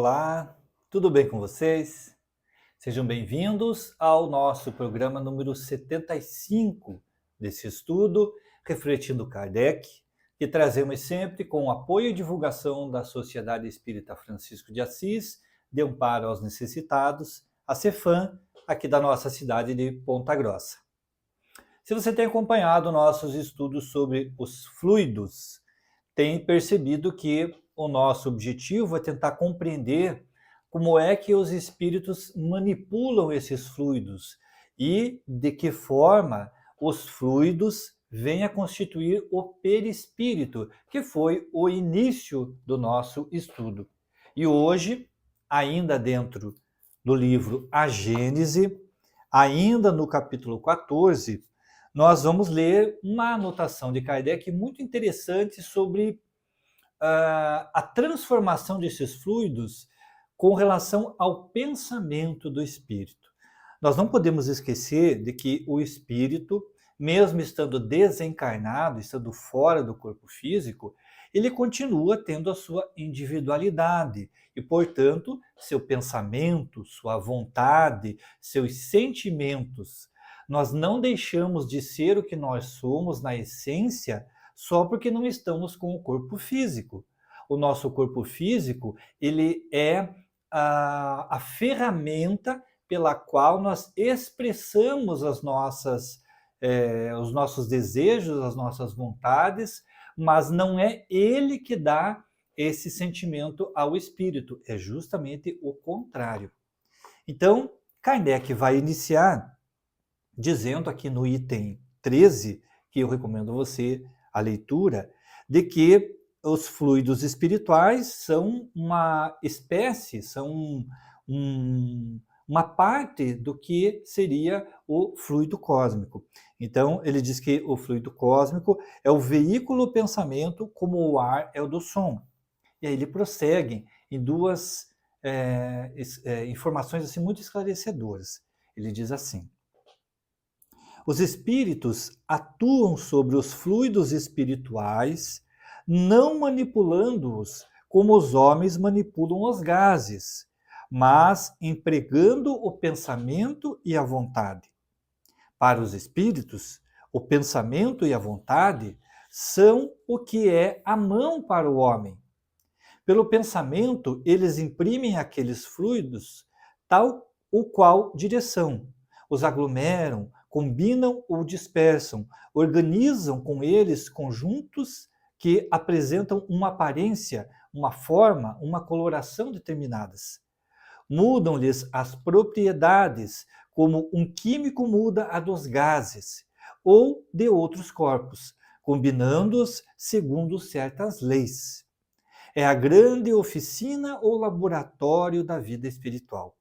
Olá, tudo bem com vocês? Sejam bem-vindos ao nosso programa número 75 desse estudo, Refletindo Kardec, que trazemos sempre com o apoio e divulgação da Sociedade Espírita Francisco de Assis, de Amparo aos Necessitados, a CEFAM, aqui da nossa cidade de Ponta Grossa. Se você tem acompanhado nossos estudos sobre os fluidos, tem percebido que o nosso objetivo é tentar compreender como é que os espíritos manipulam esses fluidos e de que forma os fluidos vêm a constituir o perispírito, que foi o início do nosso estudo. E hoje, ainda dentro do livro A Gênese, ainda no capítulo 14, nós vamos ler uma anotação de Kardec muito interessante sobre a transformação desses fluidos com relação ao pensamento do espírito. Nós não podemos esquecer de que o espírito, mesmo estando desencarnado, estando fora do corpo físico, ele continua tendo a sua individualidade e, portanto, seu pensamento, sua vontade, seus sentimentos. Nós não deixamos de ser o que nós somos na essência só porque não estamos com o corpo físico. O nosso corpo físico, ele é a ferramenta pela qual nós expressamos os nossos desejos, as nossas vontades, mas não é ele que dá esse sentimento ao espírito, é justamente o contrário. Então, Kardec vai iniciar dizendo aqui no item 13, que eu recomendo você a leitura, de que os fluidos espirituais são uma espécie, são uma parte do que seria o fluido cósmico. Então, ele diz que o fluido cósmico é o veículo pensamento como o ar é o do som. E aí ele prossegue em duas informações assim, muito esclarecedoras. Ele diz assim: os espíritos atuam sobre os fluidos espirituais, não manipulando-os como os homens manipulam os gases, mas empregando o pensamento e a vontade. Para os espíritos, o pensamento e a vontade são o que é a mão para o homem. Pelo pensamento, eles imprimem àqueles fluidos tal ou qual direção, os aglomeram, combinam ou dispersam, organizam com eles conjuntos que apresentam uma aparência, uma forma, uma coloração determinadas. Mudam-lhes as propriedades, como um químico muda a dos gases ou de outros corpos, combinando-os segundo certas leis. É a grande oficina ou laboratório da vida espiritual.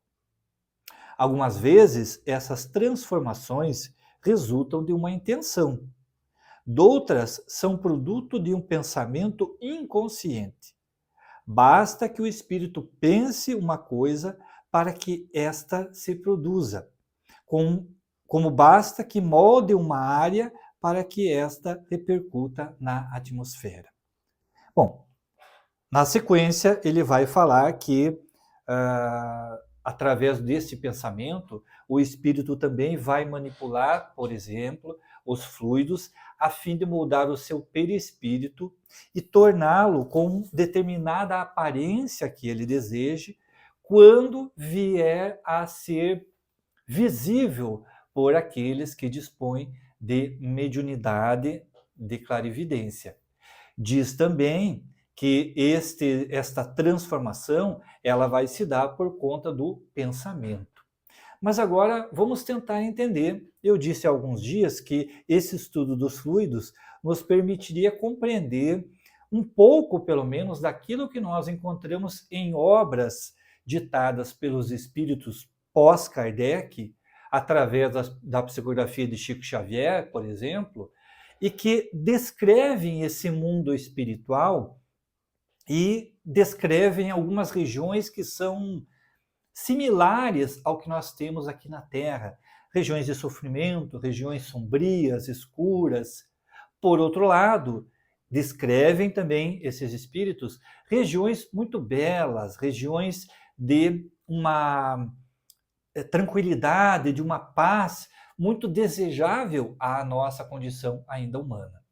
Algumas vezes, essas transformações resultam de uma intenção. Doutras são produto de um pensamento inconsciente. Basta que o espírito pense uma coisa para que esta se produza, como basta que molde uma área para que esta repercuta na atmosfera. Bom, na sequência, ele vai falar que através desse pensamento, o espírito também vai manipular, por exemplo, os fluidos, a fim de moldar o seu perispírito e torná-lo com determinada aparência que ele deseje, quando vier a ser visível por aqueles que dispõem de mediunidade, de clarividência. Diz também que esta transformação ela vai se dar por conta do pensamento. Mas agora vamos tentar entender. Eu disse há alguns dias que esse estudo dos fluidos nos permitiria compreender um pouco, pelo menos, daquilo que nós encontramos em obras ditadas pelos espíritos pós-Kardec, através da psicografia de Chico Xavier, por exemplo, e que descrevem esse mundo espiritual e descrevem algumas regiões que são similares ao que nós temos aqui na Terra. Regiões de sofrimento, regiões sombrias, escuras. Por outro lado, descrevem também esses espíritos regiões muito belas, regiões de uma tranquilidade, de uma paz muito desejável à nossa condição ainda humana.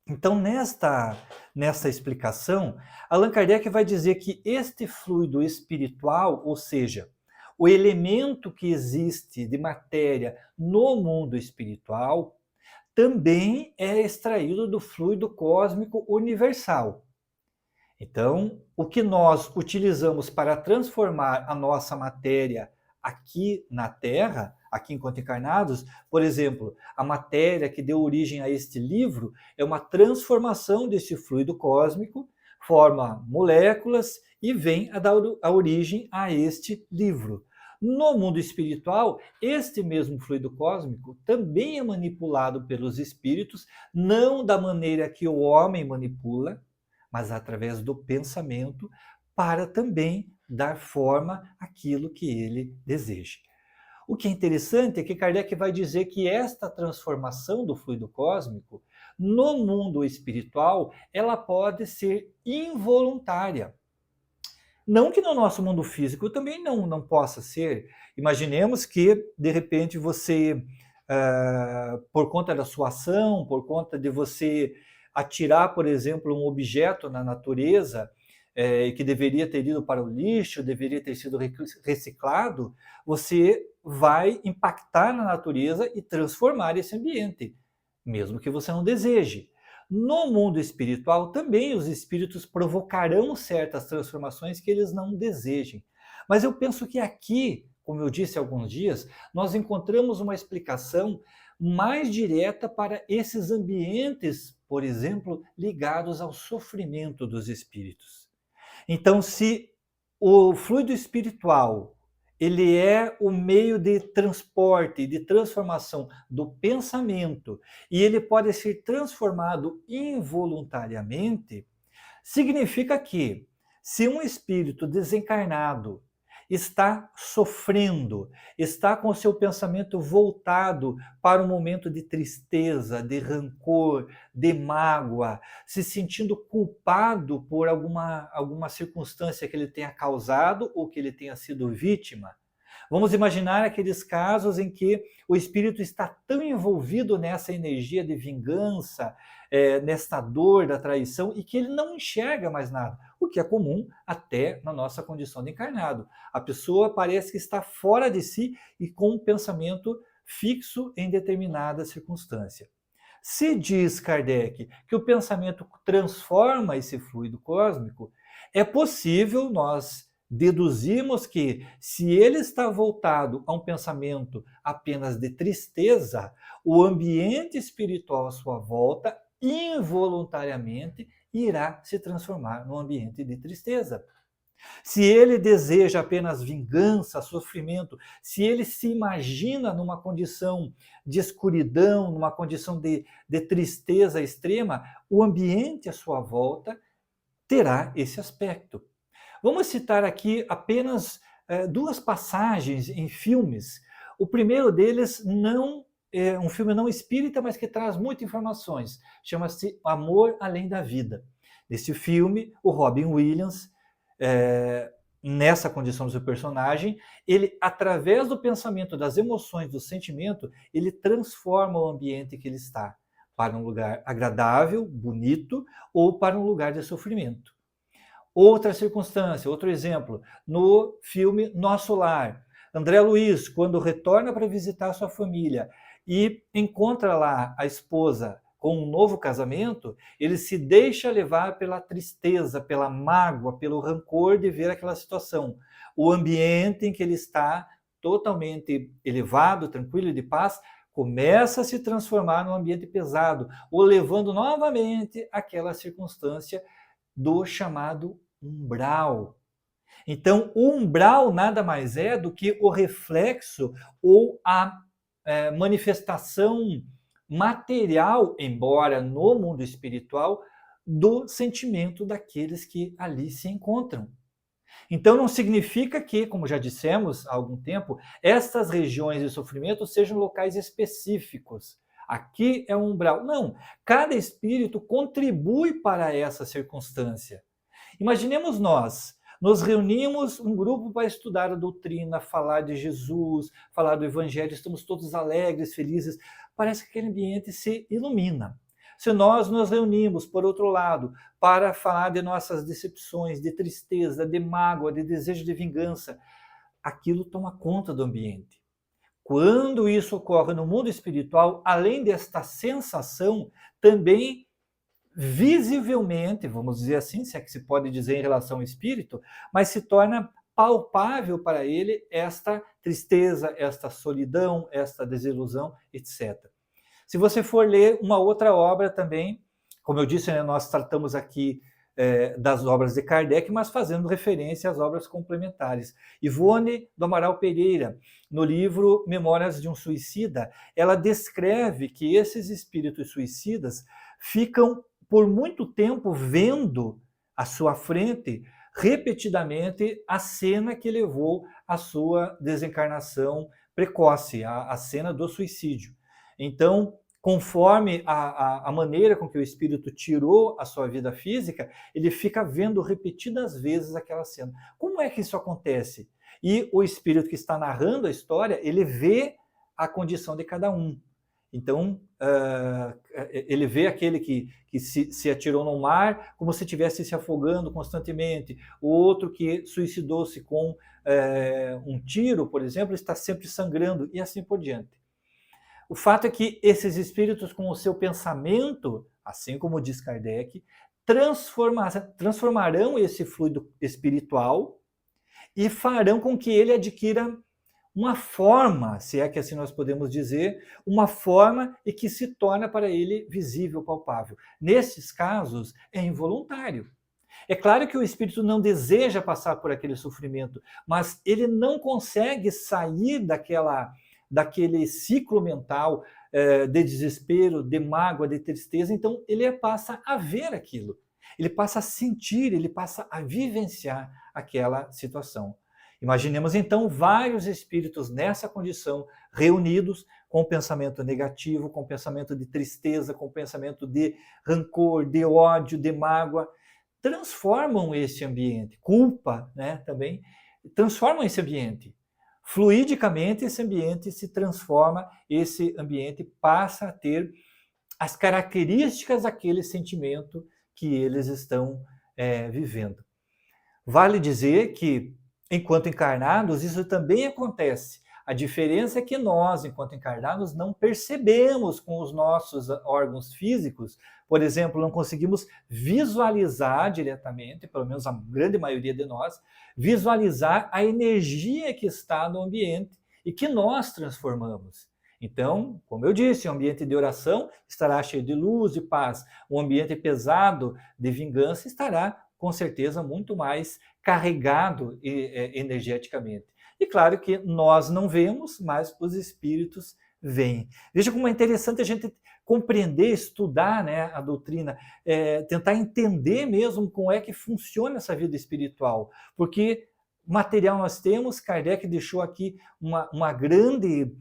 Então, nesta explicação, Allan Kardec vai dizer que este fluido espiritual, ou seja, o elemento que existe de matéria no mundo espiritual, também é extraído do fluido cósmico universal. Então, o que nós utilizamos para transformar a nossa matéria aqui na Terra, aqui enquanto encarnados, por exemplo, a matéria que deu origem a este livro é uma transformação desse fluido cósmico, forma moléculas e vem a dar a origem a este livro. No mundo espiritual, este mesmo fluido cósmico também é manipulado pelos espíritos, não da maneira que o homem manipula, mas através do pensamento, para também dar forma àquilo que ele deseja. O que é interessante é que Kardec vai dizer que esta transformação do fluido cósmico no mundo espiritual, ela pode ser involuntária. Não que no nosso mundo físico também não possa ser. Imaginemos que, de repente, você, por conta da sua ação, por conta de você atirar, por exemplo, um objeto na natureza, que deveria ter ido para o lixo, deveria ter sido reciclado, você vai impactar na natureza e transformar esse ambiente, mesmo que você não deseje. No mundo espiritual, também os espíritos provocarão certas transformações que eles não desejem. Mas eu penso que aqui, como eu disse há alguns dias, nós encontramos uma explicação mais direta para esses ambientes, por exemplo, ligados ao sofrimento dos espíritos. Então, se o fluido espiritual ele é o meio de transporte, de transformação do pensamento, e ele pode ser transformado involuntariamente, significa que, se um espírito desencarnado está sofrendo, está com o seu pensamento voltado para um momento de tristeza, de rancor, de mágoa, se sentindo culpado por alguma circunstância que ele tenha causado ou que ele tenha sido vítima. Vamos imaginar aqueles casos em que o espírito está tão envolvido nessa energia de vingança, nesta dor da traição, e que ele não enxerga mais nada, o que é comum até na nossa condição de encarnado. A pessoa parece que está fora de si e com um pensamento fixo em determinada circunstância. Se diz Kardec que o pensamento transforma esse fluido cósmico, é possível nós deduzirmos que, se ele está voltado a um pensamento apenas de tristeza, o ambiente espiritual à sua volta, involuntariamente, irá se transformar num ambiente de tristeza. Se ele deseja apenas vingança, sofrimento, se ele se imagina numa condição de escuridão, numa condição de tristeza extrema, o ambiente à sua volta terá esse aspecto. Vamos citar aqui apenas duas passagens em filmes. O primeiro deles não é um filme não espírita, mas que traz muitas informações. Chama-se Amor Além da Vida. Nesse filme, o Robin Williams, nessa condição do seu personagem, ele, através do pensamento, das emoções, do sentimento, ele transforma o ambiente que ele está para um lugar agradável, bonito, ou para um lugar de sofrimento. Outra circunstância, outro exemplo, no filme Nosso Lar. André Luiz, quando retorna para visitar sua família e encontra lá a esposa com um novo casamento, ele se deixa levar pela tristeza, pela mágoa, pelo rancor de ver aquela situação. O ambiente em que ele está, totalmente elevado, tranquilo e de paz, começa a se transformar num ambiente pesado, o levando novamente àquela circunstância do chamado umbral. Então, o umbral nada mais é do que o reflexo ou a manifestação material, embora no mundo espiritual, do sentimento daqueles que ali se encontram. Então, não significa que, como já dissemos há algum tempo, estas regiões de sofrimento sejam locais específicos. aqui é um umbral. Não, cada espírito contribui para essa circunstância. Imaginemos nós, nos reunimos um grupo para estudar a doutrina, falar de Jesus, falar do Evangelho, estamos todos alegres, felizes, parece que aquele ambiente se ilumina. Se nós nos reunimos, por outro lado, para falar de nossas decepções, de tristeza, de mágoa, de desejo de vingança, aquilo toma conta do ambiente. Quando isso ocorre no mundo espiritual, além desta sensação, também visivelmente, vamos dizer assim, se é que se pode dizer em relação ao espírito, mas se torna palpável para ele esta tristeza, esta solidão, esta desilusão, etc. Se você for ler uma outra obra também, como eu disse, né, nós tratamos aqui das obras de Kardec, mas fazendo referência às obras complementares. Ivone do Amaral Pereira, no livro Memórias de um Suicida, ela descreve que esses espíritos suicidas ficam por muito tempo vendo à sua frente repetidamente a cena que levou à sua desencarnação precoce, a cena do suicídio. Então, conforme a maneira com que o espírito tirou a sua vida física, ele fica vendo repetidas vezes aquela cena. Como é que isso acontece? E o espírito que está narrando a história, ele vê a condição de cada um. Então, ele vê aquele que se atirou no mar como se estivesse se afogando constantemente. O outro que suicidou-se com um tiro, por exemplo, está sempre sangrando, e assim por diante. O fato é que esses espíritos, com o seu pensamento, assim como diz Kardec, transformarão esse fluido espiritual e farão com que ele adquira uma forma, se é que assim nós podemos dizer, uma forma e que se torna para ele visível, palpável. Nesses casos, é involuntário. É claro que o espírito não deseja passar por aquele sofrimento, mas ele não consegue sair daquele ciclo mental de desespero, de mágoa, de tristeza, então ele passa a ver aquilo, ele passa a sentir, ele passa a vivenciar aquela situação. Imaginemos então vários espíritos nessa condição, reunidos com pensamento negativo, com pensamento de tristeza, com pensamento de rancor, de ódio, de mágoa, transformam esse ambiente, culpa, né, também, transformam esse ambiente. Fluidicamente esse ambiente se transforma, esse ambiente passa a ter as características daquele sentimento que eles estão vivendo. Vale dizer que, enquanto encarnados, isso também acontece. A diferença é que nós, enquanto encarnados, não percebemos com os nossos órgãos físicos, por exemplo, não conseguimos visualizar diretamente, pelo menos a grande maioria de nós, visualizar a energia que está no ambiente e que nós transformamos. Então, como eu disse, o ambiente de oração estará cheio de luz, de paz. O ambiente pesado de vingança estará, com certeza, muito mais carregado energeticamente. E claro que nós não vemos, mas os espíritos veem. Veja como é interessante a gente compreender, estudar, né, a doutrina, tentar entender mesmo como é que funciona essa vida espiritual. Porque material nós temos, Kardec deixou aqui uma grande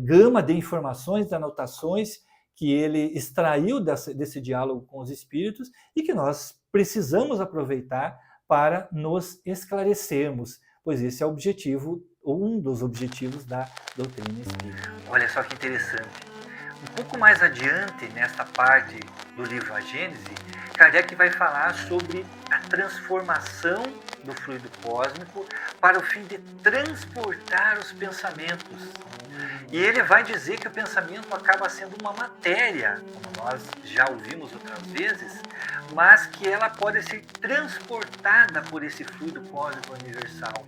gama de informações, de anotações que ele extraiu desse diálogo com os espíritos e que nós precisamos aproveitar para nos esclarecermos, pois esse é o objetivo, um dos objetivos da doutrina espírita. Olha só que interessante. Um pouco mais adiante, nesta parte do livro A Gênese, Kardec vai falar sobre a transformação do fluido cósmico para o fim de transportar os pensamentos. E ele vai dizer que o pensamento acaba sendo uma matéria, como nós já ouvimos outras vezes, mas que ela pode ser transportada por esse fluido cósmico universal.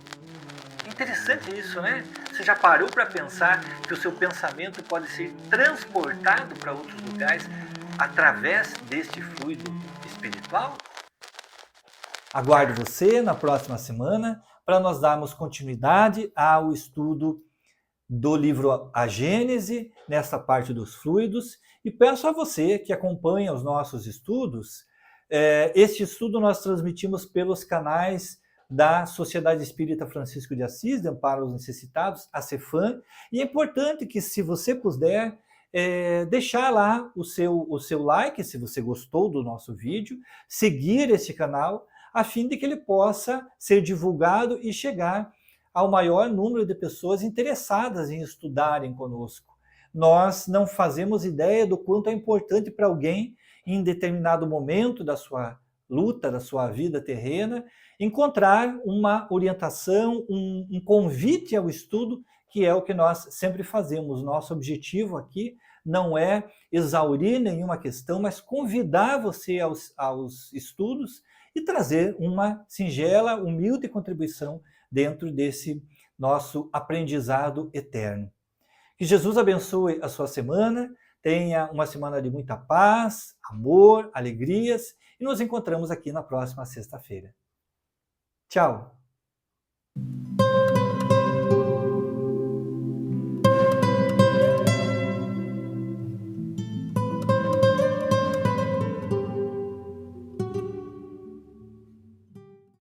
Interessante isso, né? Você já parou para pensar que o seu pensamento pode ser transportado para outros lugares através deste fluido espiritual? Aguardo você na próxima semana para nós darmos continuidade ao estudo do livro A Gênese, nessa parte dos fluidos, e peço a você que acompanha os nossos estudos. Este estudo nós transmitimos pelos canais da Sociedade Espírita Francisco de Assis, de Amparo aos Necessitados, a CEFAM, e é importante que, se você puder, deixar lá o seu like, se você gostou do nosso vídeo, seguir esse canal, a fim de que ele possa ser divulgado e chegar ao maior número de pessoas interessadas em estudarem conosco. Nós não fazemos ideia do quanto é importante para alguém, em determinado momento da sua luta, da sua vida terrena, encontrar uma orientação, um convite ao estudo, que é o que nós sempre fazemos. Nosso objetivo aqui não é exaurir nenhuma questão, mas convidar você aos estudos e trazer uma singela, humilde contribuição dentro desse nosso aprendizado eterno. Que Jesus abençoe a sua semana, tenha uma semana de muita paz, amor, alegrias, e nos encontramos aqui na próxima sexta-feira. Tchau!